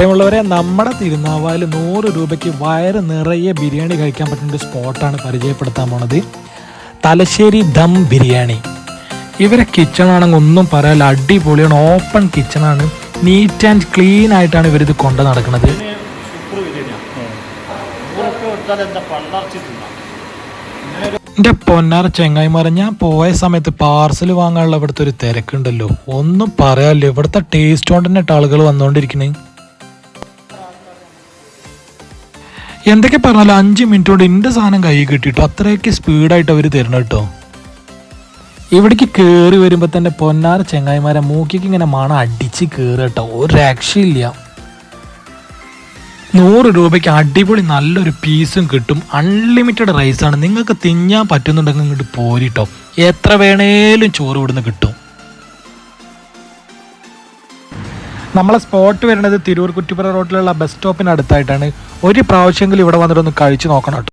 പ്രിയമുള്ളവരെ, നമ്മുടെ തിരുനാവായിൽ 100 രൂപയ്ക്ക് വയറ് നിറയെ ബിരിയാണി കഴിക്കാൻ പറ്റുന്ന ഒരു സ്പോട്ടാണ് പരിചയപ്പെടുത്താൻ പോണത്. തലശ്ശേരി ദം ബിരിയാണി. ഇവരെ കിച്ചൺ ആണെങ്കിൽ ഒന്നും പറയാല്ല, അടിപൊളിയാണ്. ഓപ്പൺ കിച്ചണാണ്, നീറ്റ് ആൻഡ് ക്ലീൻ ആയിട്ടാണ് ഇവരിത് കൊണ്ട് നടക്കുന്നത്. എൻ്റെ പൊന്നാർ ചെങ്ങായിമാരെ, ഞാൻ പോയ സമയത്ത് പാർസൽ വാങ്ങാനുള്ള ഇവിടുത്തെ ഒരു തിരക്കുണ്ടല്ലോ, ഒന്നും പറയാല്ലോ. ഇവിടുത്തെ ടേസ്റ്റ് കൊണ്ട് തന്നെ ആളുകൾ വന്നുകൊണ്ടിരിക്കണേ. എന്തൊക്കെ പറഞ്ഞാലും 5 മിനിറ്റ് കൊണ്ട് എൻ്റെ സാധനം കൈ കിട്ടിട്ടോ, അത്രയൊക്കെ സ്പീഡായിട്ട് അവർ തരണം കേട്ടോ. ഇവിടേക്ക് കയറി വരുമ്പോൾ തന്നെ പൊന്നാർ ചെങ്ങായിമാരെ മൂക്കിക്ക് ഇങ്ങനെ മണം അടിച്ച് കയറുക കേട്ടോ, ഒരു രക്ഷയില്ല. 100 രൂപയ്ക്ക് അടിപൊളി നല്ലൊരു പീസും കിട്ടും. അൺലിമിറ്റഡ് റൈസാണ്, നിങ്ങൾക്ക് തിന്നാൻ പറ്റുന്നുണ്ടെങ്കിൽ ഇങ്ങോട്ട് പോരിട്ടോ, എത്ര വേണേലും ചോറ് ഇവിടുന്ന് കിട്ടും. നമ്മളെ സ്പോട്ട് വരുന്നത് തിരൂർ കുറ്റിപ്പുറ റോഡിലുള്ള ബസ് സ്റ്റോപ്പിന് അടുത്തായിട്ടാണ്. ഒരു പ്രാവശ്യമെങ്കിലും ഇവിടെ വന്നിട്ടൊന്ന് കഴിച്ച് നോക്കണം കേട്ടോ.